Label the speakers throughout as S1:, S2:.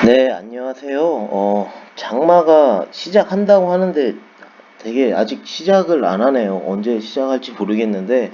S1: 네, 안녕하세요. 장마가 시작한다고 하는데 되게 아직 시작을 안 하네요. 언제 시작할지 모르겠는데,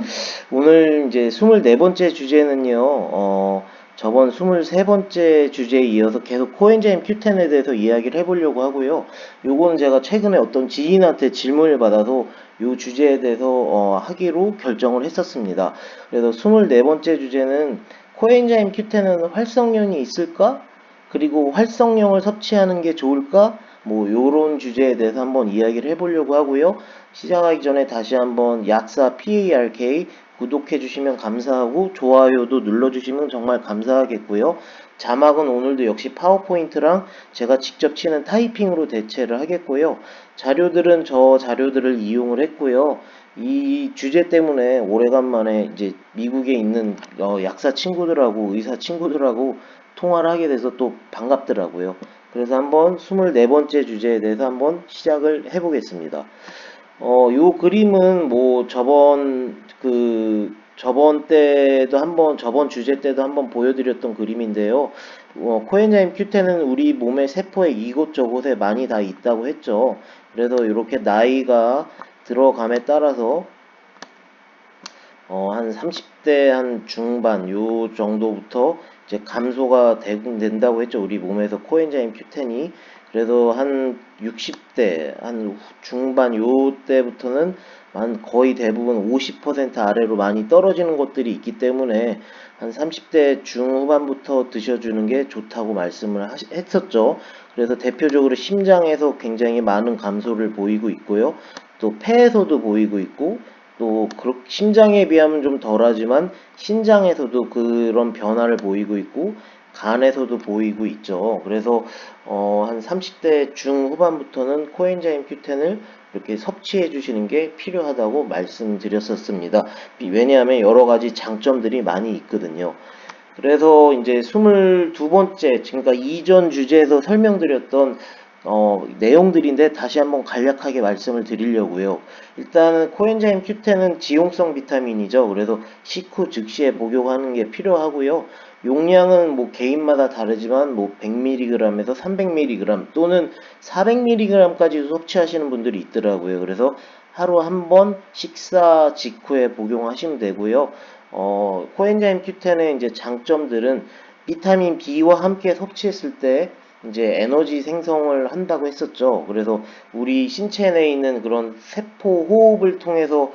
S1: 오늘 이제 24번째 주제는요, 저번 23번째 주제에 이어서 계속 코엔자임 Q10에 대해서 이야기를 해보려고 하고요. 요거는 제가 최근에 어떤 지인한테 질문을 받아서 요 주제에 대해서 하기로 결정을 했었습니다. 그래서 24번째 주제는 코엔자임 Q10은 활성연이 있을까? 그리고 활성령을 섭취하는 게 좋을까? 뭐 요런 주제에 대해서 한번 이야기를 해보려고 하고요. 시작하기 전에 다시 한번 약사 PARK 구독해 주시면 감사하고 좋아요도 눌러주시면 정말 감사하겠고요. 자막은 오늘도 역시 파워포인트랑 제가 직접 치는 타이핑으로 대체를 하겠고요. 자료들은 저 자료들을 이용을 했고요. 이 주제 때문에 오래간만에 이제 미국에 있는 약사 친구들하고 의사 친구들하고 통화를 하게 돼서 또 반갑더라고요. 그래서 한번 24번째 주제에 대해서 한번 시작을 해보겠습니다. 요 그림은 뭐 저번 때도 한번, 저번 주제 때도 한번 보여드렸던 그림인데요. 코엔자임 Q10은 우리 몸의 세포에 이곳저곳에 많이 다 있다고 했죠. 그래서 이렇게 나이가 들어감에 따라서 한 30대 한 중반 요 정도부터 이제 감소가 된다고 했죠. 우리 몸에서 코엔자임 Q10이. 그래서 한 60대 한 중반 요 때부터는 거의 대부분 50% 아래로 많이 떨어지는 것들이 있기 때문에 한 30대 중후반부터 드셔주는 게 좋다고 말씀을 했었죠. 그래서 대표적으로 심장에서 굉장히 많은 감소를 보이고 있고요. 또 폐에서도 보이고 있고 또 심장에 비하면 좀 덜하지만 신장에서도 그런 변화를 보이고 있고 간에서도 보이고 있죠. 그래서 한 30대 중후반부터는 코엔자임 Q10을 이렇게 섭취해 주시는 게 필요하다고 말씀드렸었습니다. 왜냐하면 여러 가지 장점들이 많이 있거든요. 그래서 이제 22번째, 그러니까 이전 주제에서 설명드렸던 내용들인데 다시 한번 간략하게 말씀을 드리려고요. 일단은 코엔자임 Q10은 지용성 비타민이죠. 그래서 식후 즉시에 복용하는 게 필요하고요. 용량은 뭐 개인마다 다르지만 뭐 100mg에서 300mg 또는 400mg까지 섭취하시는 분들이 있더라고요. 그래서 하루 한 번 식사 직후에 복용하시면 되고요. 코엔자임 Q10의 이제 장점들은 비타민 B와 함께 섭취했을 때 이제 에너지 생성을 한다고 했었죠. 그래서 우리 신체 내에 있는 그런 세포 호흡을 통해서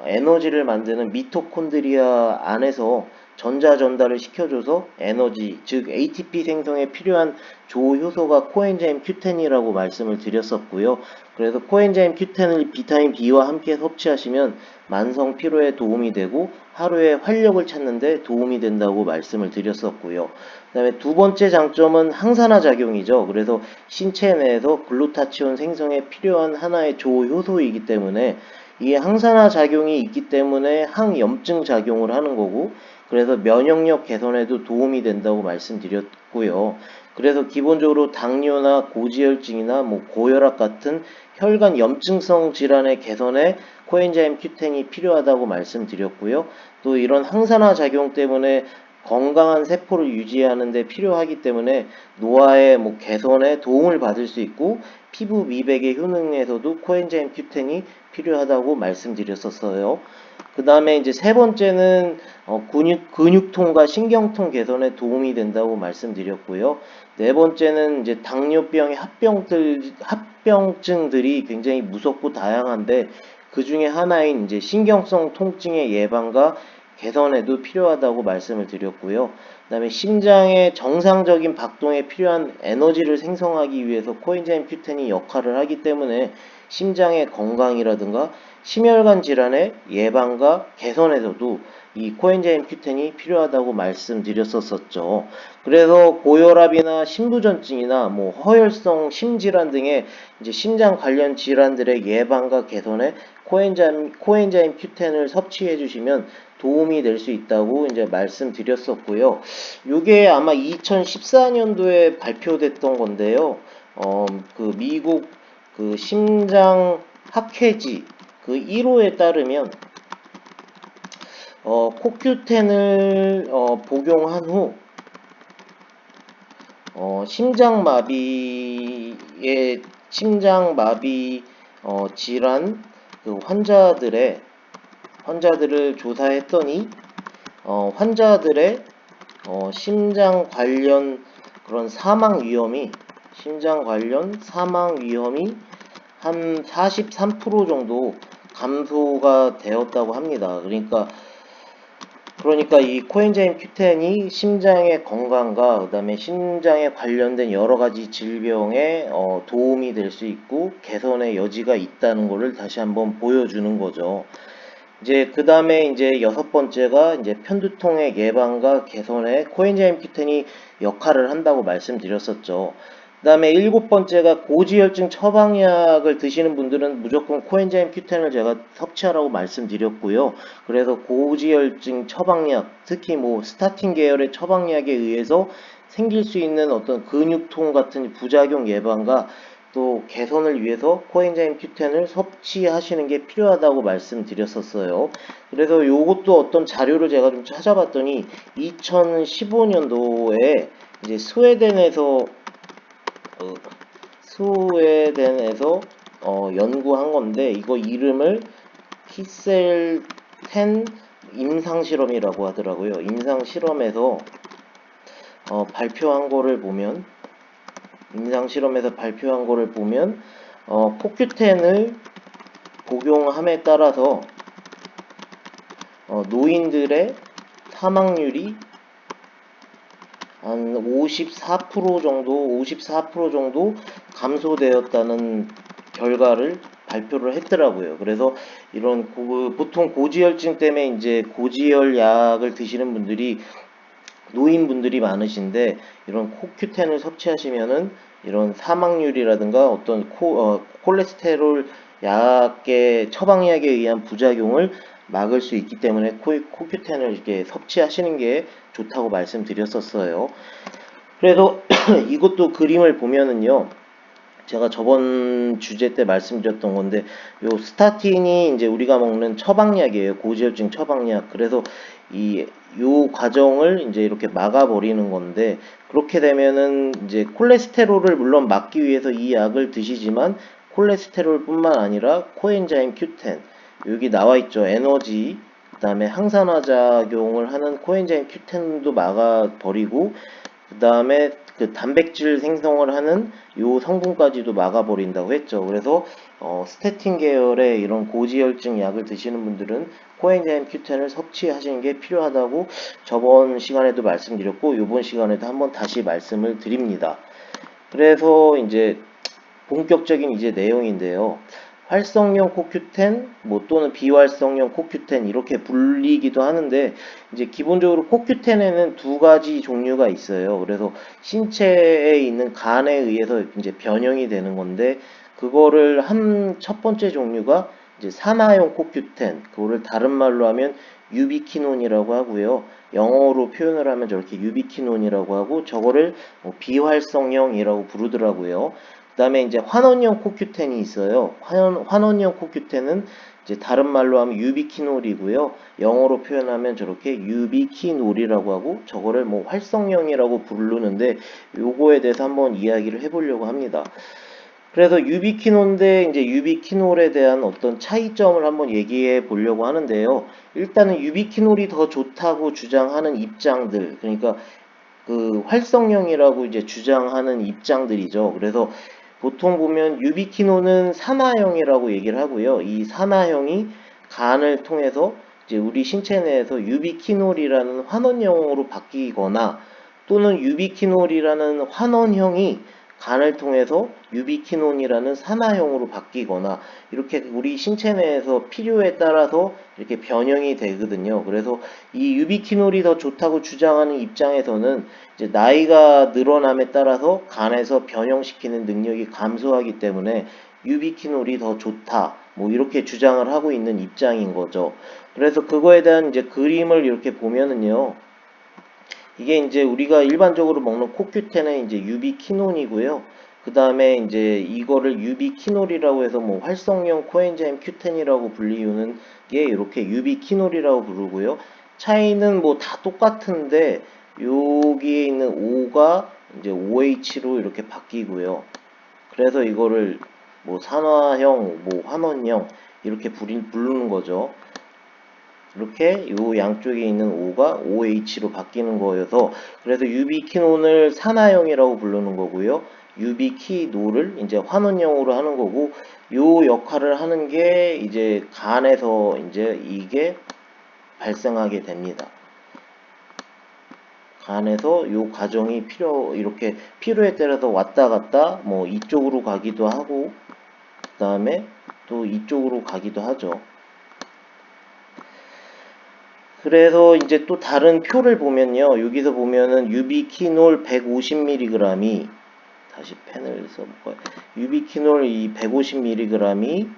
S1: 에너지를 만드는 미토콘드리아 안에서 전자 전달을 시켜줘서 에너지, 즉 ATP 생성에 필요한 조효소가 코엔자임 Q10이라고 말씀을 드렸었고요. 그래서 코엔자임 Q10을 비타민 B와 함께 섭취하시면 만성 피로에 도움이 되고 하루에 활력을 찾는데 도움이 된다고 말씀을 드렸었고요. 그 다음에 두 번째 장점은 항산화 작용이죠. 그래서 신체 내에서 글루타치온 생성에 필요한 하나의 조효소이기 때문에 이 항산화 작용이 있기 때문에 항염증 작용을 하는 거고 그래서 면역력 개선에도 도움이 된다고 말씀드렸고요. 그래서 기본적으로 당뇨나 고지혈증이나 뭐 고혈압 같은 혈관 염증성 질환의 개선에 코엔자임 Q10이 필요하다고 말씀드렸고요. 또 이런 항산화 작용 때문에 건강한 세포를 유지하는 데 필요하기 때문에 노화의 뭐 개선에 도움을 받을 수 있고 피부 미백의 효능에서도 코엔자임 Q10이 필요하다고 말씀드렸었어요. 그 다음에 이제 세 번째는 근육통과 신경통 개선에 도움이 된다고 말씀드렸고요. 네 번째는 이제 당뇨병의 합병증들이 굉장히 무섭고 다양한데 그 중에 하나인 이제 신경성 통증의 예방과 개선에도 필요하다고 말씀을 드렸고요. 그 다음에 심장의 정상적인 박동에 필요한 에너지를 생성하기 위해서 코엔자임 Q10이 역할을 하기 때문에 심장의 건강이라든가 심혈관 질환의 예방과 개선에서도 이 코엔자임 Q10이 필요하다고 말씀드렸었죠. 그래서 고혈압이나 심부전증이나 뭐 허혈성 심질환 등의 이제 심장 관련 질환들의 예방과 개선에 코엔자임 Q10을 섭취해 주시면 도움이 될 수 있다고 이제 말씀드렸었고요. 이게 아마 2014년도에 발표됐던 건데요. 그 미국 그 심장 학회지 그 1호에 따르면 코큐텐을 복용한 후 심장마비 질환 그 환자들을 조사했더니 환자들의 심장 관련 그런 심장 관련 사망 위험이 한 43% 정도 감소가 되었다고 합니다. 그러니까 이 코엔자임 Q10이 심장의 건강과 그다음에 심장에 관련된 여러 가지 질병에 도움이 될 수 있고 개선의 여지가 있다는 것을 다시 한번 보여주는 거죠. 이제 그 다음에 이제 여섯 번째가 이제 편두통의 예방과 개선에 코엔자임 Q10이 역할을 한다고 말씀드렸었죠. 그 다음에 일곱 번째가 고지혈증 처방약을 드시는 분들은 무조건 코엔자임 Q10을 제가 섭취하라고 말씀드렸고요. 그래서 고지혈증 처방약, 특히 뭐 스타틴 계열의 처방약에 의해서 생길 수 있는 어떤 근육통 같은 부작용 예방과 또 개선을 위해서 코엔자임 Q10을 섭취하시는 게 필요하다고 말씀드렸었어요. 그래서 요것도 어떤 자료를 제가 좀 찾아봤더니 2015년도에 이제 스웨덴에서 연구한 건데 이거 이름을 히셀10 임상실험이라고 하더라고요. 임상실험에서 발표한 거를 보면 코큐텐을 복용함에 따라서 노인들의 사망률이 한 54% 정도 감소되었다는 결과를 발표를 했더라고요. 그래서 이런 보통 고지혈증 때문에 이제 고지혈 약을 드시는 분들이 노인분들이 많으신데 이런 코큐텐을 섭취하시면은 이런 사망률이라든가 어떤 콜레스테롤 처방약에 의한 부작용을 막을 수 있기 때문에 코큐텐을 이렇게 섭취하시는 게 좋다고 말씀드렸었어요. 그래서 이것도 그림을 보면은요. 제가 저번 주제 때 말씀드렸던 건데 요 스타틴이 이제 우리가 먹는 처방약이에요. 고지혈증 처방약. 그래서 요 과정을 이제 이렇게 막아버리는 건데 그렇게 되면은 이제 콜레스테롤을 물론 막기 위해서 이 약을 드시지만 콜레스테롤뿐만 아니라 코엔자임 Q10 여기 나와 있죠. 에너지 그다음에 항산화 작용을 하는 코엔자임 Q10도 막아버리고 그 다음에 그 단백질 생성을 하는 요 성분까지도 막아버린다고 했죠. 그래서 스테틴 계열의 이런 고지혈증 약을 드시는 분들은 코엔자임 Q10을 섭취하시는 게 필요하다고 저번 시간에도 말씀드렸고 이번 시간에도 한번 다시 말씀을 드립니다. 그래서 이제 본격적인 이제 내용인데요. 활성형 코큐텐 또는 비활성형 코큐텐 이렇게 불리기도 하는데 이제 기본적으로 코큐텐에는 두 가지 종류가 있어요. 그래서 신체에 있는 간에 의해서 이제 변형이 되는 건데 그거를 첫 번째 종류가 이제 산화형 코큐텐 그거를 다른 말로 하면 유비키논이라고 하고요. 영어로 표현을 하면 저렇게 유비키논이라고 하고 저거를 비활성형이라고 부르더라고요. 그 다음에 이제 환원형 코큐텐이 있어요. 환원형 코큐텐은 이제 다른 말로 하면 유비키놀이고요. 영어로 표현하면 저렇게 유비키놀이라고 하고 저거를 뭐 활성형이라고 부르는데 요거에 대해서 한번 이야기를 해보려고 합니다. 그래서 유비키놀인데 이제 유비키놀에 대한 어떤 차이점을 한번 얘기해 보려고 하는데요. 일단은 유비키놀이 더 좋다고 주장하는 입장들, 그러니까 그 활성형이라고 이제 주장하는 입장들이죠. 그래서 보통 보면 유비키놀은 산화형이라고 얘기를 하고요. 이 산화형이 간을 통해서 이제 우리 신체 내에서 유비키놀이라는 환원형으로 바뀌거나 또는 유비키놀이라는 환원형이 간을 통해서 유비키논이라는 산화형으로 바뀌거나 이렇게 우리 신체 내에서 필요에 따라서 이렇게 변형이 되거든요. 그래서 이 유비키놀이 더 좋다고 주장하는 입장에서는 이제 나이가 늘어남에 따라서 간에서 변형시키는 능력이 감소하기 때문에 유비키놀이 더 좋다. 이렇게 주장을 하고 있는 입장인 거죠. 그래서 그거에 대한 이제 그림을 이렇게 보면은요. 이게 이제 우리가 일반적으로 먹는 코큐텐은 이제 유비키논이고요. 그 다음에 이제 이거를 유비키놀이라고 해서 활성형 코엔자임 Q10이라고 불리우는 게 이렇게 유비키놀이라고 부르고요. 차이는 다 똑같은데 여기에 있는 O가 이제 OH로 이렇게 바뀌고요. 그래서 이거를 뭐 산화형, 뭐 환원형 이렇게 부르는 거죠. 이렇게 요 양쪽에 있는 O가 OH로 바뀌는 거여서 그래서 유비퀴놀을 산화형이라고 부르는 거고요. 유비퀴놀을 이제 환원형으로 하는 거고 요 역할을 하는 게 이제 간에서 이제 이게 발생하게 됩니다. 간에서 요 과정이 이렇게 필요에 따라서 왔다 갔다 뭐 이쪽으로 가기도 하고 그 다음에 또 이쪽으로 가기도 하죠. 그래서 이제 또 다른 표를 보면요. 여기서 보면은 유비퀴놀 150mg이 다시 펜을 써볼까요? 유비퀴놀 이 150mg이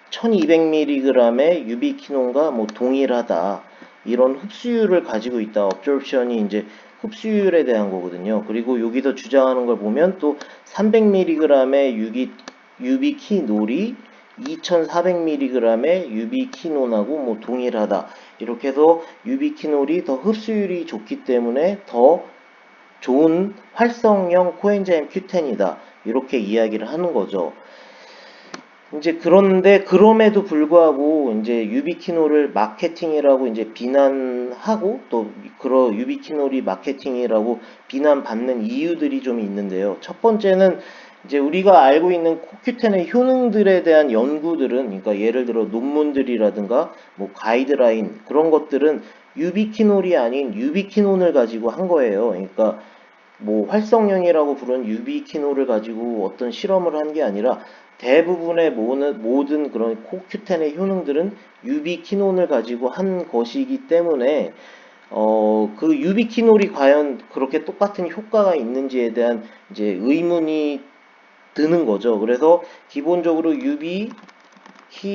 S1: 1200mg의 유비퀴놀과 뭐 동일하다. 이런 흡수율을 가지고 있다. 업졸션이 이제 흡수율에 대한 거거든요. 그리고 여기서 주장하는 걸 보면 또 300mg의 유비퀴놀이 2400mg의 유비퀴놀하고 뭐 동일하다. 이렇게 해서 유비퀴놀이 더 흡수율이 좋기 때문에 더 좋은 활성형 코엔자임 Q10이다. 이렇게 이야기를 하는 거죠. 이제 그런데 그럼에도 불구하고 이제 유비퀴놀을 마케팅이라고 이제 비난하고 또 그런 유비퀴놀이 마케팅이라고 비난받는 이유들이 좀 있는데요. 첫 번째는 이제 우리가 알고 있는 코큐텐의 효능들에 대한 연구들은 그러니까 예를 들어 논문들이라든가 뭐 가이드라인 그런 것들은 유비퀴놀이 아닌 유비퀴논을 가지고 한 거예요. 그러니까 뭐 활성형이라고 부르는 유비퀴놀을 가지고 어떤 실험을 한 게 아니라 대부분의 모든 그런 코큐텐의 효능들은 유비퀴놀을 가지고 한 것이기 때문에 그 유비퀴놀이 과연 그렇게 똑같은 효과가 있는지에 대한 이제 의문이 드는 거죠. 그래서 기본적으로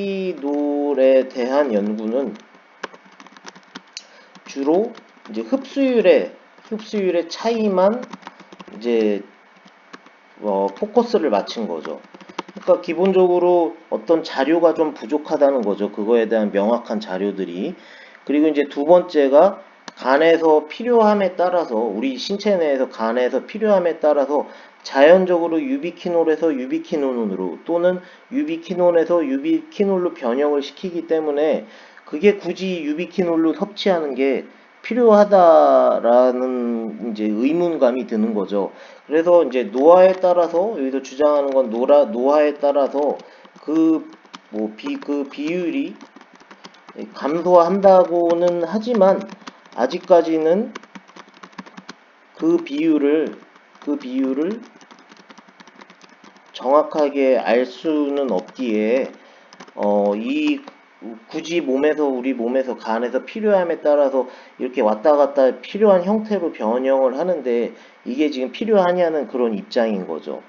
S1: 유비퀴놀에 대한 연구는 주로 이제 흡수율의 차이만 이제 포커스를 맞춘 거죠. 그러니까 기본적으로 어떤 자료가 좀 부족하다는 거죠. 그거에 대한 명확한 자료들이. 그리고 이제 두 번째가 간에서 필요함에 따라서 우리 신체 내에서 간에서 필요함에 따라서 자연적으로 유비퀴놀에서 유비퀴논으로 또는 유비퀴논에서 유비퀴놀로 변형을 시키기 때문에 그게 굳이 유비퀴놀로 섭취하는 게 필요하다라는 이제 의문감이 드는 거죠. 그래서 이제 노화에 따라서 여기서 주장하는 건 노화에 따라서 그 비율이 감소한다고는 하지만 아직까지는 그 비율을 정확하게 알 수는 없기에 이 굳이 우리 몸에서 간에서 필요함에 따라서 이렇게 왔다 갔다 필요한 형태로 변형을 하는데 이게 지금 필요하냐는 그런 입장인 거죠.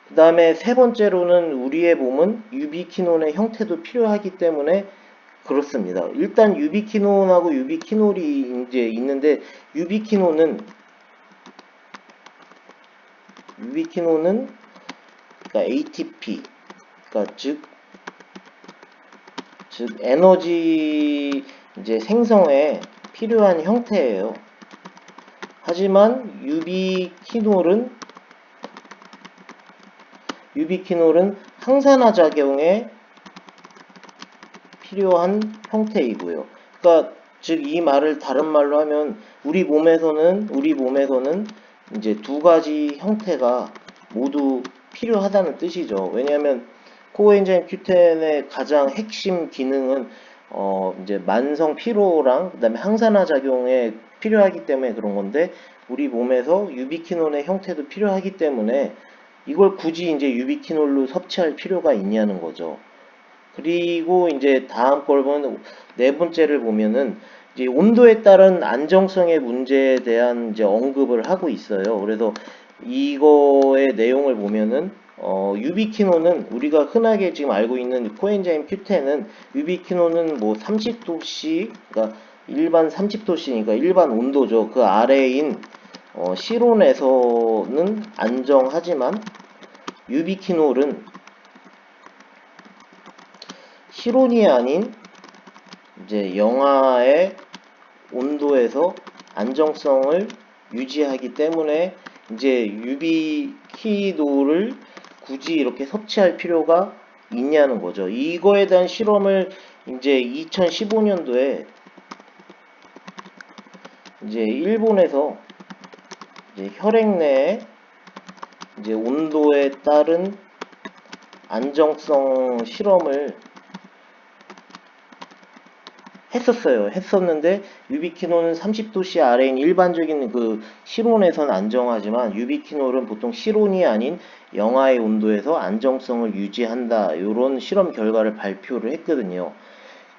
S1: 그 다음에 세 번째로는 우리의 몸은 유비퀴논의 형태도 필요하기 때문에 그렇습니다. 일단 유비퀴논하고 유비퀴놀이 이제 있는데 유비퀴논은 그러니까 ATP 그러니까 즉 에너지 이제 생성에 필요한 형태예요. 하지만 유비퀴놀은 항산화 작용에 필요한 형태이고요. 그러니까 즉 이 말을 다른 말로 하면 우리 몸에서는 이제 두 가지 형태가 모두 필요하다는 뜻이죠. 왜냐하면 코엔자임 Q10의 가장 핵심 기능은 이제 만성 피로랑 그다음에 항산화 작용에 필요하기 때문에 그런 건데 우리 몸에서 유비퀴놀의 형태도 필요하기 때문에 이걸 굳이 이제 유비퀴놀로 섭취할 필요가 있냐는 거죠. 그리고 이제 다음 걸 보면 네 번째를 보면은 이제 온도에 따른 안정성의 문제에 대한 이제 언급을 하고 있어요. 그래서 이거의 내용을 보면은 유비퀴놀은 우리가 흔하게 지금 알고 있는 코엔자임 Q10은 유비퀴놀은 뭐 30도씨 그러니까 일반 30도씨니까 일반 온도죠. 그 아래인 실온에서는 안정하지만 유비퀴놀은 실온이 아닌 이제 영하의 온도에서 안정성을 유지하기 때문에 이제 유비키노를 굳이 이렇게 섭취할 필요가 있냐는 거죠. 이거에 대한 실험을 이제 2015년도에 이제 일본에서 이제 혈액 내에 이제 온도에 따른 안정성 실험을 했었는데 유비키놀은 30도씨 아래인 일반적인 그 실온에서는 안정하지만 유비키놀은 보통 실온이 아닌 영하의 온도에서 안정성을 유지한다. 이런 실험 결과를 발표를 했거든요.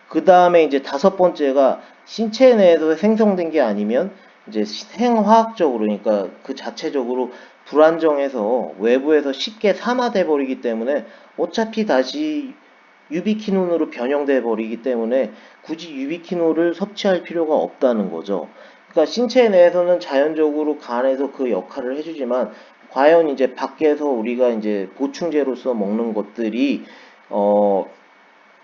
S1: 그 다음에 이제 다섯 번째가 신체 내에서 생성된 게 아니면 이제 생화학적으로, 그러니까 그 자체적으로 불안정해서 외부에서 쉽게 산화돼 버리기 때문에 어차피 다시 유비키놀로 변형돼 버리기 때문에 굳이 유비키놀을 섭취할 필요가 없다는 거죠. 그러니까 신체 내에서는 자연적으로 간에서 그 역할을 해주지만 과연 이제 밖에서 우리가 이제 보충제로서 먹는 것들이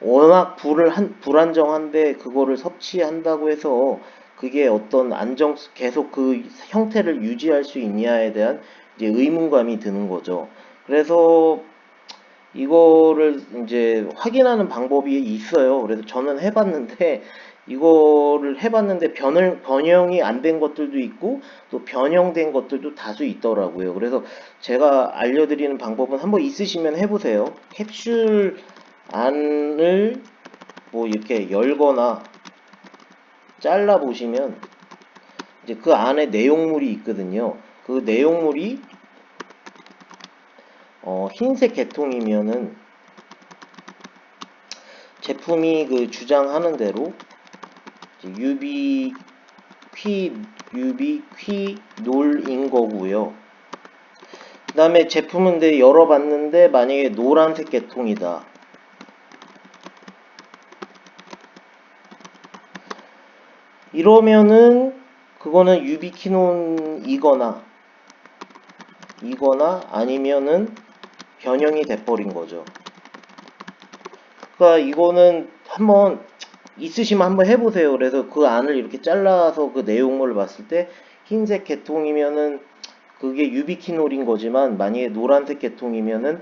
S1: 워낙 불안정한데 그거를 섭취한다고 해서 그게 어떤 계속 그 형태를 유지할 수 있냐에 대한 이제 의문감이 드는 거죠. 그래서 이거를 이제 확인하는 방법이 있어요. 그래서 저는 해봤는데 이거를 해봤는데 변형이 안 된 것들도 있고 또 변형된 것들도 다수 있더라고요. 그래서 제가 알려드리는 방법은 한번 있으시면 해보세요. 캡슐 안을 뭐 이렇게 열거나 잘라 보시면 이제 그 안에 내용물이 있거든요. 그 내용물이 흰색 계통이면은 제품이 그 주장하는 대로 유비퀴놀인 거고요. 그 다음에 제품은 열어봤는데 만약에 노란색 계통이다. 이러면은 그거는 유비키논이거나 아니면은 변형이 돼버린 거죠. 그러니까 이거는 한번 있으시면 한번 해보세요. 그래서 그 안을 이렇게 잘라서 그 내용물을 봤을 때 흰색 계통이면은 그게 유비키놀인 거지만 만약에 노란색 계통이면은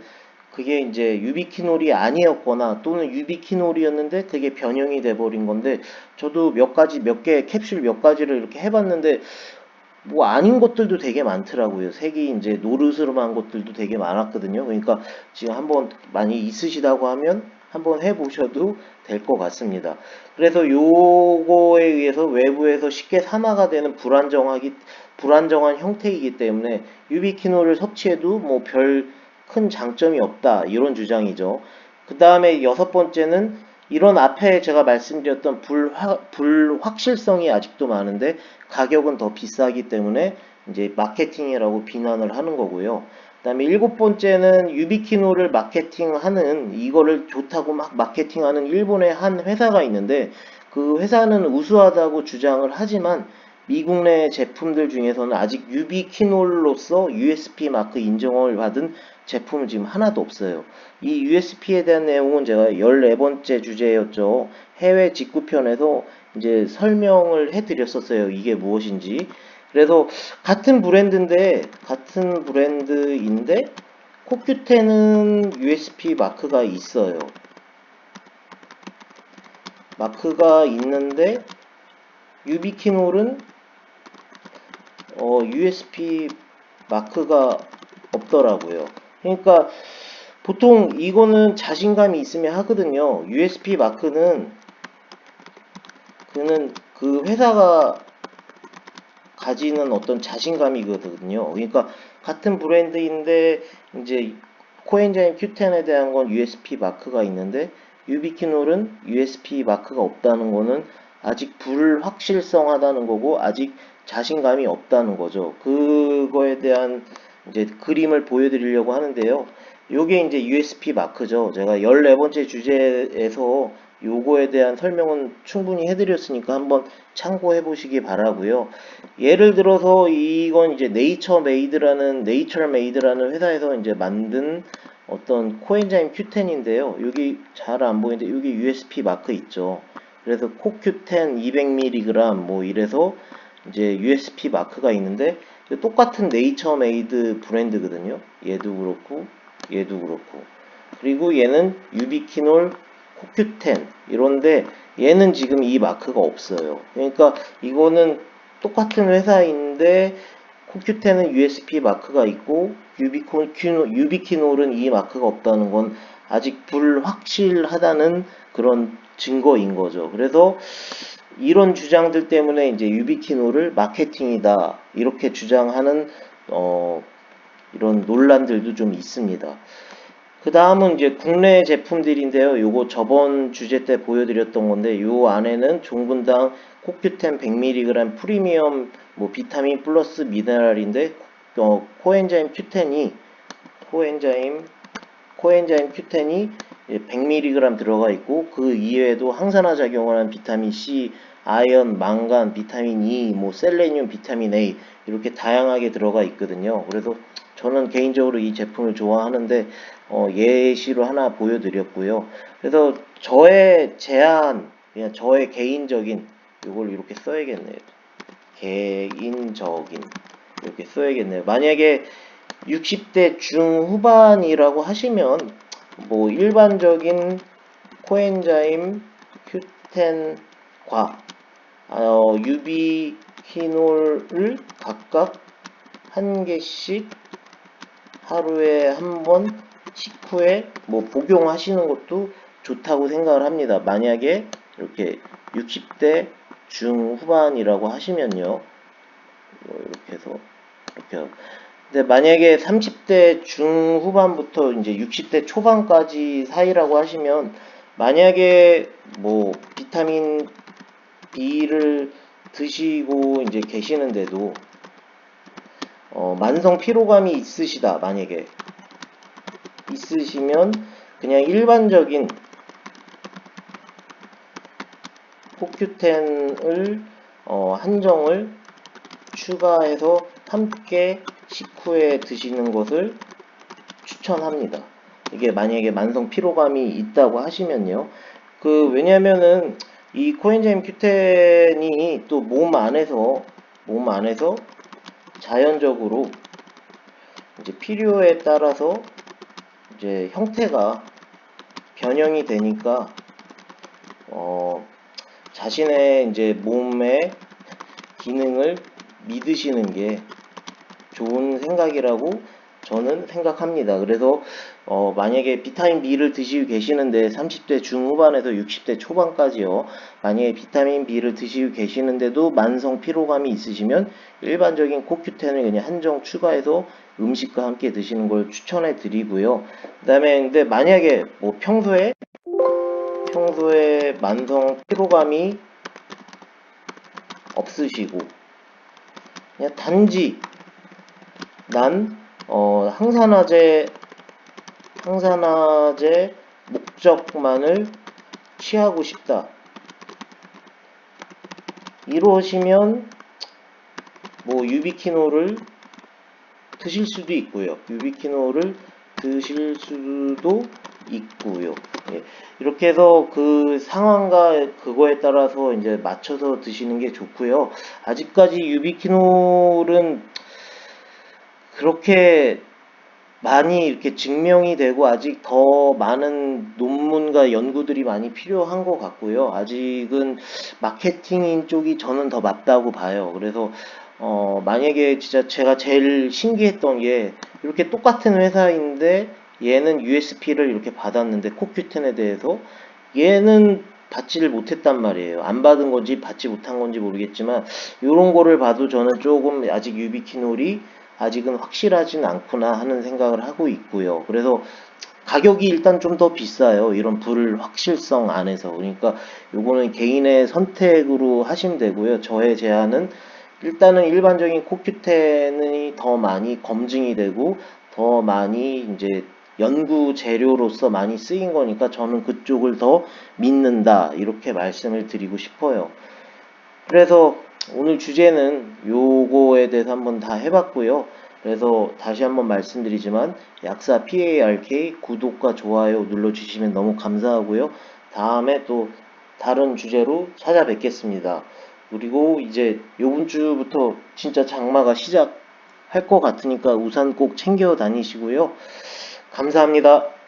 S1: 그게 이제 유비키놀이 아니었거나 또는 유비키놀이었는데 그게 변형이 돼버린 건데 저도 몇 개 캡슐 몇 가지를 이렇게 해봤는데 뭐 아닌 것들도 되게 많더라고요. 색이 이제 노르스름한 것들도 되게 많았거든요. 그러니까 지금 한번 많이 있으시다고 하면 한번 해보셔도 될 것 같습니다. 그래서 요거에 의해서 외부에서 쉽게 산화가 되는 불안정한 형태이기 때문에 유비키놀을 섭취해도 뭐 별 큰 장점이 없다. 이런 주장이죠. 그 다음에 여섯 번째는 이런 앞에 제가 말씀드렸던 불확실성이 아직도 많은데 가격은 더 비싸기 때문에 이제 마케팅이라고 비난을 하는 거고요. 그 다음에 일곱 번째는 유비키놀을 마케팅하는 이거를 좋다고 막 마케팅하는 일본의 한 회사가 있는데 그 회사는 우수하다고 주장을 하지만 미국 내 제품들 중에서는 아직 유비키놀로서 USP 마크 인정을 받은 제품은 지금 하나도 없어요. 이 USP에 대한 내용은 제가 14번째 주제였죠. 해외 직구편에서 이제 설명을 해드렸었어요. 이게 무엇인지. 그래서 같은 브랜드인데 코큐텐은 USP 마크가 있어요. 마크가 있는데 유비키놀은 USP 마크가 없더라고요. 그러니까 보통 이거는 자신감이 있으면 하거든요. USP 마크는 그 회사가 가지는 어떤 자신감이거든요. 그러니까 같은 브랜드인데 이제 코엔자임 Q10에 대한 건 USP 마크가 있는데 유비키놀은 USP 마크가 없다는 거는 아직 불확실성하다는 거고 아직 자신감이 없다는 거죠. 그거에 대한 이제 그림을 보여드리려고 하는데요. 요게 이제 USP 마크죠. 제가 14번째 주제에서 요거에 대한 설명은 충분히 해드렸으니까 한번 참고해 보시기 바라고요. 예를 들어서 이건 이제 네이처 메이드라는 회사에서 이제 만든 어떤 코엔자임 Q10인데요. 여기 잘 안 보이는데 여기 USP 마크 있죠. 그래서 코Q10 200mg 뭐 이래서 이제 USP 마크가 있는데 똑같은 네이처메이드 브랜드거든요. 얘도 그렇고 얘도 그렇고. 그리고 얘는 유비키놀 코큐텐 이런데 얘는 지금 이 마크가 없어요. 그러니까 이거는 똑같은 회사인데 코큐텐은 USP 마크가 있고 유비키놀은 이 마크가 없다는 건 아직 불확실하다는 그런 증거인 거죠. 그래서 이런 주장들 때문에 이제 유비키놀을 마케팅이다 이렇게 주장하는 이런 논란들도 좀 있습니다. 그 다음은 이제 국내 제품들인데요. 요거 저번 주제 때 보여드렸던 건데 요 안에는 종분당 코큐텐 100mg 프리미엄 뭐 비타민 플러스 미네랄인데 코엔자임 Q10이 100mg 들어가 있고 그 이외에도 항산화 작용을 하는 비타민 C, 아연, 망간, 비타민 E, 뭐 셀레늄, 비타민 A 이렇게 다양하게 들어가 있거든요. 그래서 저는 개인적으로 이 제품을 좋아하는데 예시로 하나 보여드렸고요. 그래서 저의 제안, 그냥 저의 개인적인 이걸 이렇게 써야겠네요. 개인적인 이렇게 써야겠네요. 만약에 60대 중후반이라고 하시면 뭐 일반적인 코엔자임 Q10과 유비키놀을 각각 한 개씩 하루에 한 번 식후에 뭐 복용하시는 것도 좋다고 생각을 합니다. 만약에 이렇게 60대 중후반이라고 하시면요. 이렇게 해서 이렇게 근데 만약에 30대 중후반부터 이제 60대 초반까지 사이라고 하시면 만약에 뭐 비타민 B를 드시고 이제 계시는데도 만성 피로감이 있으시다 만약에 있으시면 그냥 일반적인 코큐텐을 한정을 추가해서 함께 식후에 드시는 것을 추천합니다. 이게 만약에 만성 피로감이 있다고 하시면요. 왜냐면은 이 코엔자임 Q10이 또 몸 안에서 자연적으로 이제 필요에 따라서 이제 형태가 변형이 되니까 자신의 이제 몸의 기능을 믿으시는 게 좋은 생각이라고 저는 생각합니다. 그래서 만약에 비타민 B를 드시고 계시는데 30대 중후반에서 60대 초반까지요. 만약에 비타민 B를 드시고 계시는데도 만성 피로감이 있으시면 일반적인 코큐텐을 그냥 한정 추가해서 음식과 함께 드시는 걸 추천해 드리고요. 그 다음에 근데 만약에 뭐 평소에 만성 피로감이 없으시고 그냥 단지 난 항산화제 목적만을 취하고 싶다. 이러시면 뭐 유비키놀을 드실 수도 있고요. 예. 이렇게 해서 그 상황과 그거에 따라서 이제 맞춰서 드시는 게 좋고요. 아직까지 유비키놀은 그렇게 많이 이렇게 증명이 되고 아직 더 많은 논문과 연구들이 많이 필요한 것 같고요. 아직은 마케팅인 쪽이 저는 더 맞다고 봐요. 그래서 만약에 진짜 제가 제일 신기했던 게 이렇게 똑같은 회사인데 얘는 USP를 이렇게 받았는데 코큐텐에 대해서 얘는 받지를 못했단 말이에요. 안 받은 건지 받지 못한 건지 모르겠지만 이런 거를 봐도 저는 조금 아직 유비키놀이 아직은 확실하진 않구나 하는 생각을 하고 있고요. 그래서 가격이 일단 좀 더 비싸요. 이런 불확실성 안에서. 그러니까 요거는 개인의 선택으로 하시면 되고요. 저의 제안은 일단은 일반적인 코큐텐이 더 많이 검증이 되고 더 많이 이제 연구 재료로서 많이 쓰인 거니까 저는 그쪽을 더 믿는다. 이렇게 말씀을 드리고 싶어요. 그래서 오늘 주제는 요거에 대해서 한번 다 해봤고요. 그래서 다시 한번 말씀드리지만 약사 PARK 구독과 좋아요 눌러주시면 너무 감사하고요. 다음에 또 다른 주제로 찾아뵙겠습니다. 그리고 이제 요번 주부터 진짜 장마가 시작할 것 같으니까 우산 꼭 챙겨 다니시고요. 감사합니다.